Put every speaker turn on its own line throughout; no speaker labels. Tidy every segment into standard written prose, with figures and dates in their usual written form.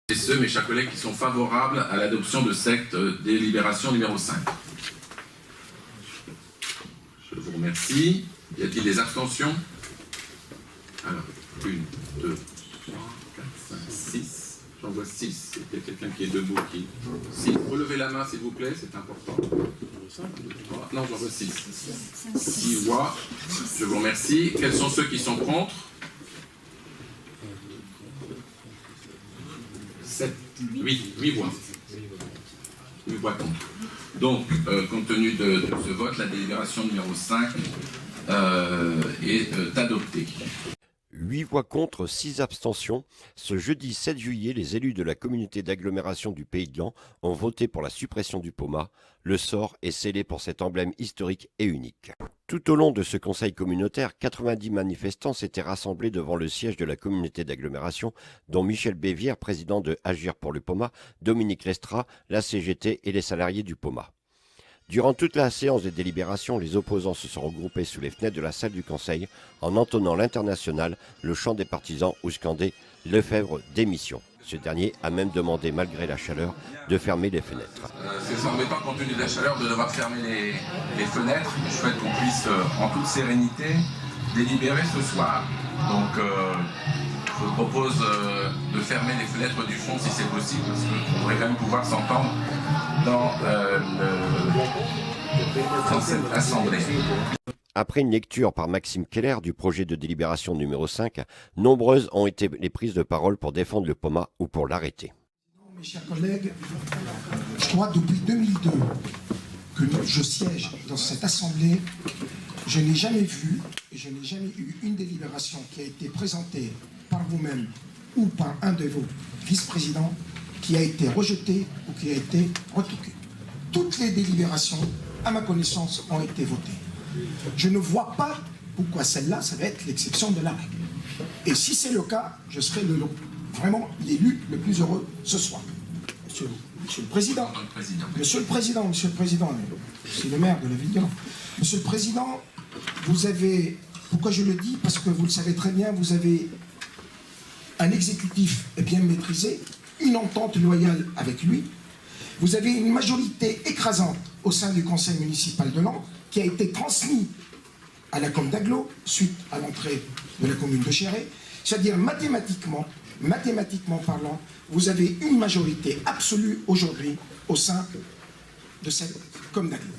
Et ceux, mes chers collègues, qui sont favorables à l'adoption de cette délibération numéro 5. Je vous remercie. Y a-t-il des abstentions? Alors, 1, 2, 3, 4, 5, 6. J'en vois 6. Il y a quelqu'un qui est debout. 6. Relevez la main, s'il vous plaît, c'est important. 3. Non, j'en vois 6. 6 voix. Je vous remercie. Quels sont ceux qui sont contre? 7, 8 voix. 8 voix contre. Donc, compte tenu de ce vote, la délibération numéro 5 est adoptée.
8 voix contre, 6 abstentions. Ce jeudi 7 juillet, les élus de la communauté d'agglomération du Pays de Laon ont voté pour la suppression du POMA. Le sort est scellé pour cet emblème historique et unique. Tout au long de ce conseil communautaire, 90 manifestants s'étaient rassemblés devant le siège de la communauté d'agglomération, dont Michel Bévière, président de Agir pour le POMA, Dominique Lestra, la CGT et les salariés du POMA. Durant toute la séance de délibération, les opposants se sont regroupés sous les fenêtres de la salle du Conseil en entonnant l'international, le chant des partisans ou scandé « Lefebvre démission ». Ce dernier a même demandé, malgré la chaleur, de fermer les fenêtres.
Ça ne met pas compte tenu de la chaleur de devoir fermer les fenêtres. Je souhaite qu'on puisse, en toute sérénité, délibérer ce soir. Donc, je vous propose de fermer les fenêtres du fond si c'est possible, parce qu'on devrait quand même pouvoir s'entendre dans cette assemblée.
Après une lecture par Maxime Keller du projet de délibération numéro 5, nombreuses ont été les prises de parole pour défendre le POMA ou pour l'arrêter.
Mes chers collègues, je crois que depuis 2002 que je siège dans cette assemblée, je n'ai jamais vu et je n'ai jamais eu une délibération qui a été présentée par vous-même ou par un de vos vice-présidents qui a été rejetée ou qui a été retoquée. Toutes les délibérations, à ma connaissance, ont été votées. Je ne vois pas pourquoi celle-là, ça va être l'exception de la règle. Et si c'est le cas, je serai vraiment l'élu le plus heureux ce soir. Monsieur le Président, c'est le maire de la ville de Laon. Monsieur le Président, vous avez, pourquoi je le dis? Parce que vous le savez très bien, vous avez un exécutif bien maîtrisé, une entente loyale avec lui. Vous avez une majorité écrasante au sein du conseil municipal de Laon qui a été transmis à la commune d'Agglo suite à l'entrée de la commune de Chéré. C'est-à-dire mathématiquement parlant, vous avez une majorité absolue aujourd'hui au sein de cette commune d'Agglo.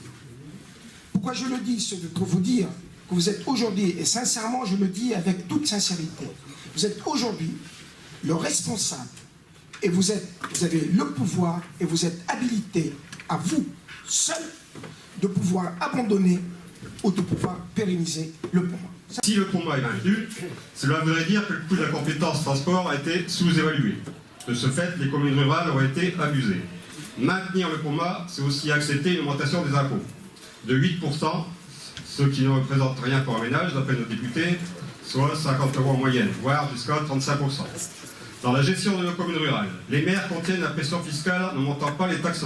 Pourquoi je le dis? C'est pour vous dire que vous êtes aujourd'hui, et sincèrement je le dis avec toute sincérité, vous êtes aujourd'hui le responsable et vous avez le pouvoir et vous êtes habilité à vous seul de pouvoir abandonner ou de pouvoir pérenniser le POMA.
Si le POMA est maintenu, cela voudrait dire que le coût de la compétence transport a été sous-évalué. De ce fait, les communes rurales ont été abusées. Maintenir le POMA, c'est aussi accepter une augmentation des impôts de 8%, ce qui ne représente rien pour un ménage, d'après nos députés, soit 50 € en moyenne, voire jusqu'à 35%. Dans la gestion de nos communes rurales, les maires contiennent la pression fiscale ne montant pas les taxes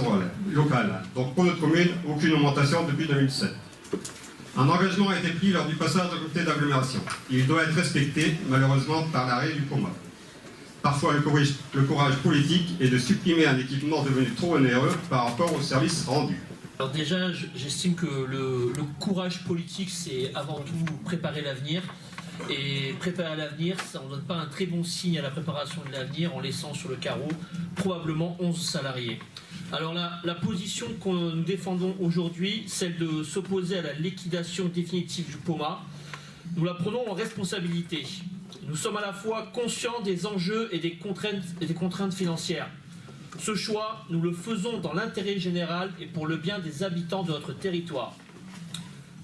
locales. Donc pour notre commune, aucune augmentation depuis 2007. Un engagement a été pris lors du passage de comité d'agglomération. Il doit être respecté, malheureusement, par l'arrêt du POMA. Parfois, le courage politique est de supprimer un équipement devenu trop onéreux par rapport aux services rendus.
Alors déjà, j'estime que le courage politique, c'est avant tout préparer l'avenir. Et préparer l'avenir, ça ne donne pas un très bon signe à la préparation de l'avenir en laissant sur le carreau probablement 11 salariés. Alors la position que nous défendons aujourd'hui, celle de s'opposer à la liquidation définitive du POMA, nous la prenons en responsabilité. Nous sommes à la fois conscients des enjeux et des contraintes financières. Ce choix, nous le faisons dans l'intérêt général et pour le bien des habitants de notre territoire.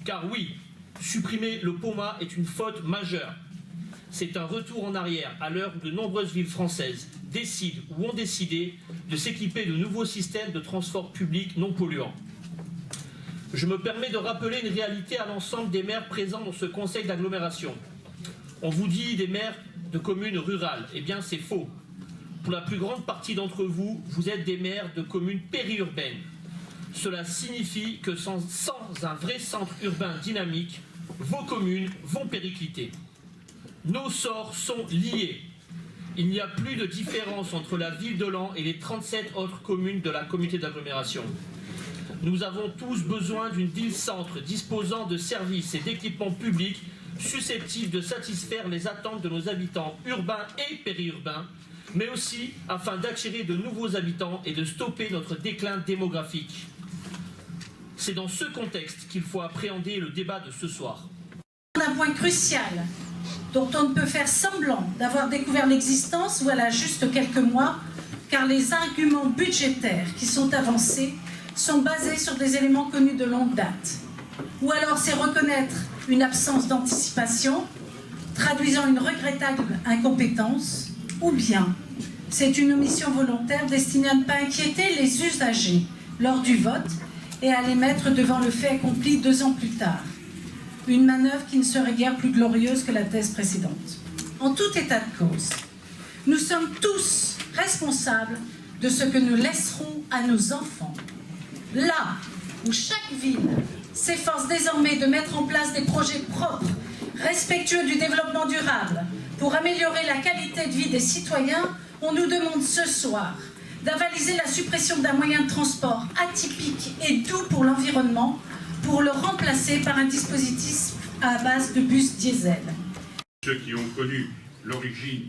Car oui, supprimer le POMA est une faute majeure. C'est un retour en arrière à l'heure où de nombreuses villes françaises décident ou ont décidé de s'équiper de nouveaux systèmes de transport public non polluants. Je me permets de rappeler une réalité à l'ensemble des maires présents dans ce conseil d'agglomération. On vous dit des maires de communes rurales. Eh bien, c'est faux. Pour la plus grande partie d'entre vous, vous êtes des maires de communes périurbaines. Cela signifie que sans un vrai centre urbain dynamique, vos communes vont péricliter. Nos sorts sont liés Il n'y a plus de différence entre la ville de Laon et les 37 autres communes de la communauté d'agglomération. Nous avons tous besoin d'une ville-centre disposant de services et d'équipements publics susceptibles de satisfaire les attentes de nos habitants urbains et périurbains, mais aussi afin d'attirer de nouveaux habitants et de stopper notre déclin démographique. C'est dans ce contexte qu'il faut appréhender le débat de ce soir.
Un point crucial dont on ne peut faire semblant d'avoir découvert l'existence voilà juste quelques mois, car les arguments budgétaires qui sont avancés sont basés sur des éléments connus de longue date. Ou alors c'est reconnaître une absence d'anticipation, traduisant une regrettable incompétence, ou bien c'est une omission volontaire destinée à ne pas inquiéter les usagers lors du vote et à les mettre devant le fait accompli 2 ans plus tard. Une manœuvre qui ne serait guère plus glorieuse que la thèse précédente. En tout état de cause, nous sommes tous responsables de ce que nous laisserons à nos enfants. Là où chaque ville s'efforce désormais de mettre en place des projets propres, respectueux du développement durable, pour améliorer la qualité de vie des citoyens, on nous demande ce soir d'avaliser la suppression d'un moyen de transport atypique et doux pour l'environnement, pour le remplacer par un dispositif à base de bus diesel.
Ceux qui ont connu l'origine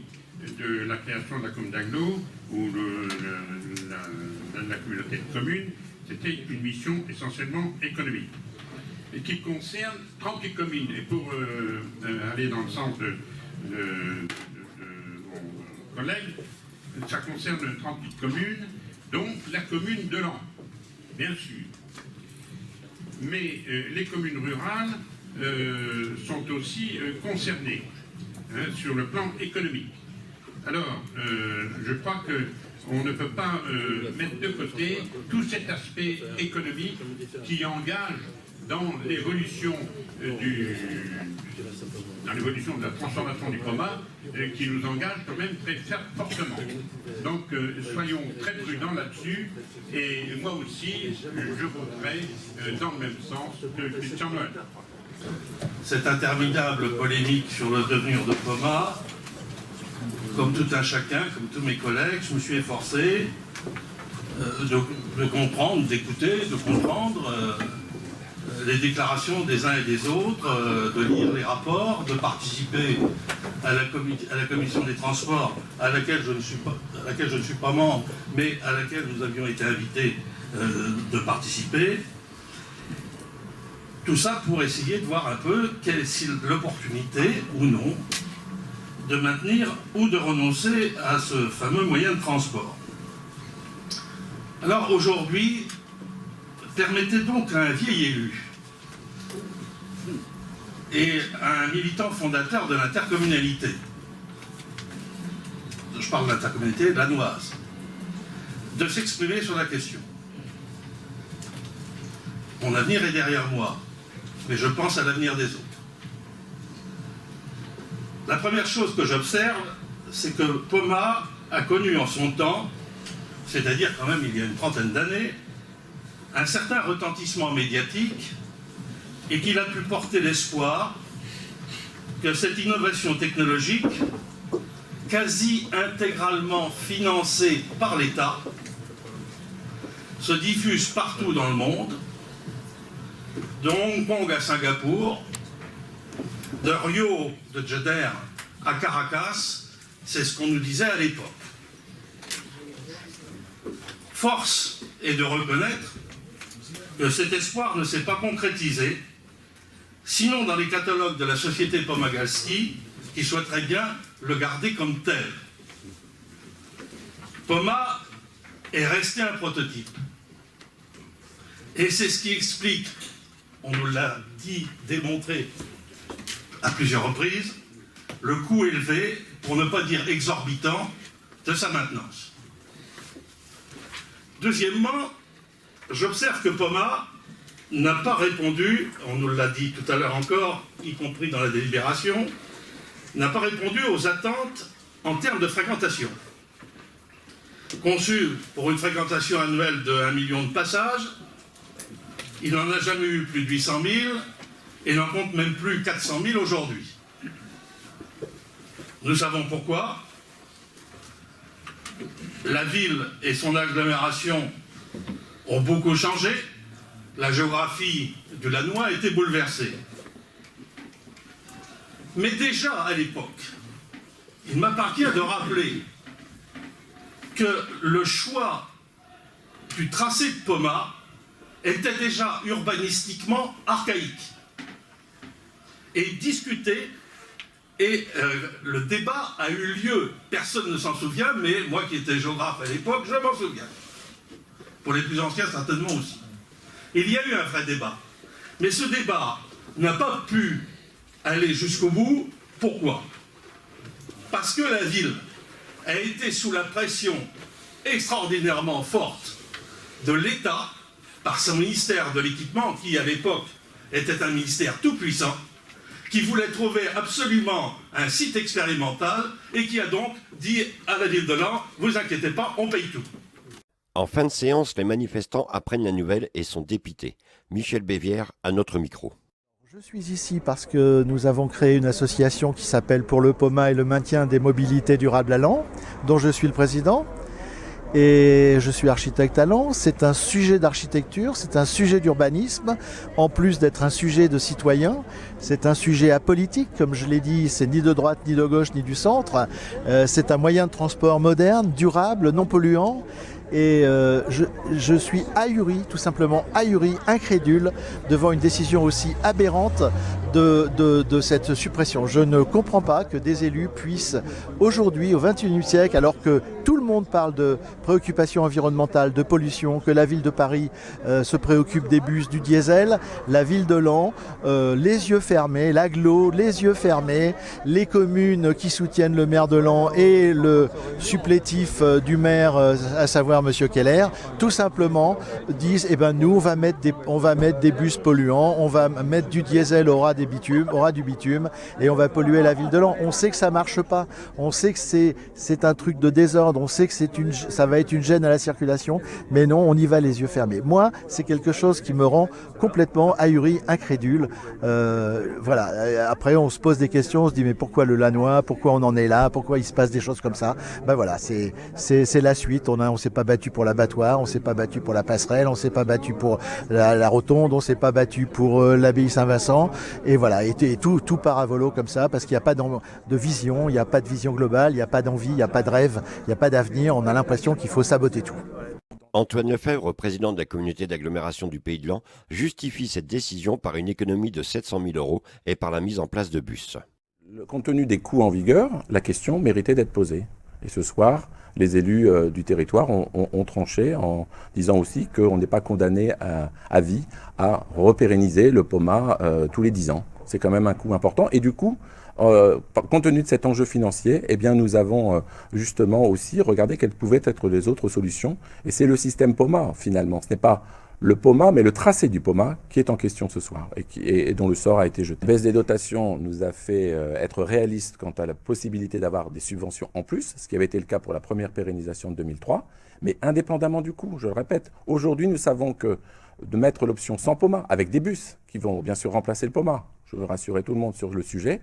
de la création de la commune d'Aglo ou la communauté de communes, c'était une mission essentiellement économique et qui concerne 38 communes. Et pour aller dans le sens de mon collègue, ça concerne 38 communes, donc la commune de Laon, bien sûr. Mais les communes rurales sont aussi concernées sur le plan économique. Alors, je crois qu'on ne peut pas mettre de côté tout cet aspect économique qui engage dans l'évolution de la transformation du POMA, qui nous engage quand même très fortement. Donc soyons très prudents là-dessus, et moi aussi je voterai dans le même sens que Christian Noël.
Cette interminable polémique sur le devenir de POMA, comme tout un chacun, comme tous mes collègues, je me suis efforcé de comprendre, d'écouter, de comprendre les déclarations des uns et des autres, de lire les rapports, de participer à la commission des transports à laquelle je ne suis pas membre, mais à laquelle nous avions été invités de participer. Tout ça pour essayer de voir un peu quelle est l'opportunité ou non de maintenir ou de renoncer à ce fameux moyen de transport. Alors aujourd'hui, permettez donc à un vieil élu et à un militant fondateur de l'intercommunalité, je parle de l'intercommunalité danoise, de s'exprimer sur la question. Mon avenir est derrière moi, mais je pense à l'avenir des autres. La première chose que j'observe, c'est que POMA a connu en son temps, c'est-à-dire quand même il y a une trentaine d'années, un certain retentissement médiatique et qu'il a pu porter l'espoir que cette innovation technologique, quasi intégralement financée par l'État, se diffuse partout dans le monde, de Hong Kong à Singapour, de Rio de Jeddah à Caracas, c'est ce qu'on nous disait à l'époque. Force est de reconnaître que cet espoir ne s'est pas concrétisé, sinon dans les catalogues de la société Pomagalski, qui souhaiterait bien le garder comme tel. POMA est resté un prototype. Et c'est ce qui explique, on nous l'a dit, démontré à plusieurs reprises, le coût élevé, pour ne pas dire exorbitant, de sa maintenance. Deuxièmement, j'observe que POMA n'a pas répondu, on nous l'a dit tout à l'heure encore, y compris dans la délibération, n'a pas répondu aux attentes en termes de fréquentation. Conçu pour une fréquentation annuelle de 1 million de passages, il n'en a jamais eu plus de 800 000 et n'en compte même plus 400 000 aujourd'hui. Nous savons pourquoi. La ville et son agglomération ont beaucoup changé. La géographie du Lannoy a été bouleversée. Mais déjà à l'époque, il m'appartient de rappeler que le choix du tracé de Poma était déjà urbanistiquement archaïque et discuté, et le débat a eu lieu. Personne ne s'en souvient, mais moi qui étais géographe à l'époque, je m'en souviens. Pour les plus anciens, certainement aussi. Il y a eu un vrai débat. Mais ce débat n'a pas pu aller jusqu'au bout. Pourquoi? Parce que la ville a été sous la pression extraordinairement forte de l'État, par son ministère de l'équipement, qui à l'époque était un ministère tout puissant, qui voulait trouver absolument un site expérimental et qui a donc dit à la ville de Laon, vous inquiétez pas, on paye tout.
En fin de séance, les manifestants apprennent la nouvelle et sont dépités. Michel Bévière à notre micro.
Je suis ici parce que nous avons créé une association qui s'appelle Pour le Poma et le maintien des mobilités durables à Laon, dont je suis le président. Et je suis architecte à Laon. C'est un sujet d'architecture, c'est un sujet d'urbanisme, en plus d'être un sujet de citoyen. C'est un sujet apolitique, comme je l'ai dit, c'est ni de droite, ni de gauche, ni du centre. C'est un moyen de transport moderne, durable, non polluant. Et je suis ahuri, tout simplement ahuri, incrédule, devant une décision aussi aberrante de cette suppression. Je ne comprends pas que des élus puissent aujourd'hui, au XXIe siècle, alors que tout le monde parle de préoccupations environnementales, de pollution, que la ville de Paris se préoccupe des bus, du diesel, la ville de Laon, les yeux fermés, l'agglo, les yeux fermés, les communes qui soutiennent le maire de Laon et le supplétif du maire, à savoir Monsieur Keller, tout simplement disent nous on va mettre des bus polluants, on va mettre du diesel aura du bitume et on va polluer la ville de Laon. On sait que ça marche pas, on sait que c'est un truc de désordre, on sait que ça va être une gêne à la circulation, mais non, on y va les yeux fermés. Moi, c'est quelque chose qui me rend complètement ahuri, incrédule. Voilà. Après, on se pose des questions, on se dit mais pourquoi le Lannoy, pourquoi on en est là, pourquoi il se passe des choses comme ça. Voilà, c'est la suite. On s'est pas battu pour l'abattoir, on s'est pas battu pour la passerelle, on s'est pas battu pour la rotonde, on s'est pas battu pour l'abbaye Saint-Vincent, et voilà, et tout part à volo comme ça, parce qu'il n'y a pas de vision, il n'y a pas de vision globale, il n'y a pas d'envie, il n'y a pas de rêve, il n'y a pas d'avenir, on a l'impression qu'il faut saboter tout.
Antoine Lefebvre, président de la communauté d'agglomération du Pays de Laon, justifie cette décision par une économie de 700 000 € et par la mise en place de bus.
Compte tenu des coûts en vigueur, la question méritait d'être posée. Et ce soir, les élus du territoire ont tranché en disant aussi qu'on n'est pas condamné à vie à repérenniser le Poma tous les 10 ans. C'est quand même un coût important. Et du coup, compte tenu de cet enjeu financier, nous avons justement aussi regardé quelles pouvaient être les autres solutions. Et c'est le système Poma, finalement. Ce n'est pas le Poma, mais le tracé du Poma qui est en question ce soir et dont le sort a été jeté. La baisse des dotations nous a fait être réalistes quant à la possibilité d'avoir des subventions en plus, ce qui avait été le cas pour la première pérennisation de 2003. Mais indépendamment du coût, je le répète, aujourd'hui nous savons que de mettre l'option sans Poma, avec des bus qui vont bien sûr remplacer le Poma, je veux rassurer tout le monde sur le sujet,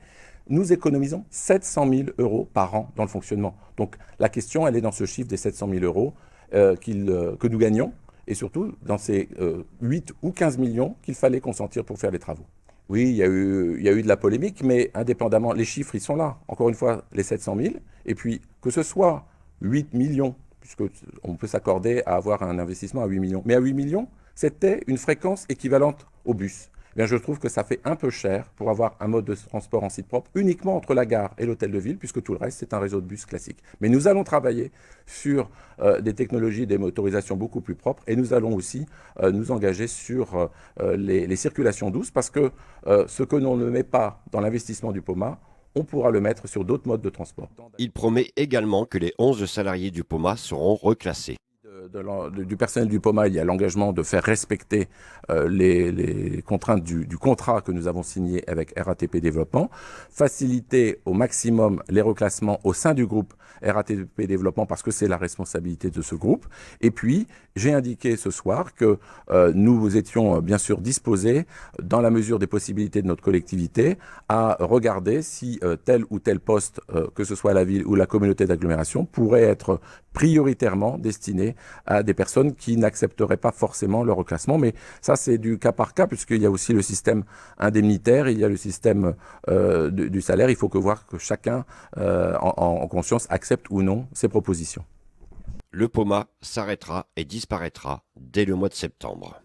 nous économisons 700 000 € par an dans le fonctionnement. Donc la question, elle est dans ce chiffre des 700 000 € que nous gagnons, et surtout dans ces 8 ou 15 millions qu'il fallait consentir pour faire les travaux. Oui, il y a eu de la polémique, mais indépendamment, les chiffres, ils sont là. Encore une fois, les 700 000, et puis que ce soit 8 millions, puisqu'on peut s'accorder à avoir un investissement à 8 millions, mais à 8 millions, c'était une fréquence équivalente au bus. Je trouve que ça fait un peu cher pour avoir un mode de transport en site propre uniquement entre la gare et l'hôtel de ville, puisque tout le reste, c'est un réseau de bus classique. Mais nous allons travailler sur des technologies, des motorisations beaucoup plus propres, et nous allons aussi nous engager sur les circulations douces, parce que ce que l'on ne met pas dans l'investissement du Poma, on pourra le mettre sur d'autres modes de transport.
Il promet également que les 11 salariés du Poma seront reclassés.
du personnel du POMA, il y a l'engagement de faire respecter les contraintes du contrat que nous avons signé avec RATP Développement, faciliter au maximum les reclassements au sein du groupe RATP Développement parce que c'est la responsabilité de ce groupe. Et puis, j'ai indiqué ce soir que nous étions bien sûr disposés, dans la mesure des possibilités de notre collectivité, à regarder si tel ou tel poste, que ce soit la ville ou la communauté d'agglomération, pourrait être prioritairement destiné à des personnes qui n'accepteraient pas forcément le reclassement. Mais ça, c'est du cas par cas, puisqu'il y a aussi le système indemnitaire, il y a le système du salaire. Il faut voir que chacun, en conscience, accepte ou non ces propositions.
Le POMA s'arrêtera et disparaîtra dès le mois de septembre.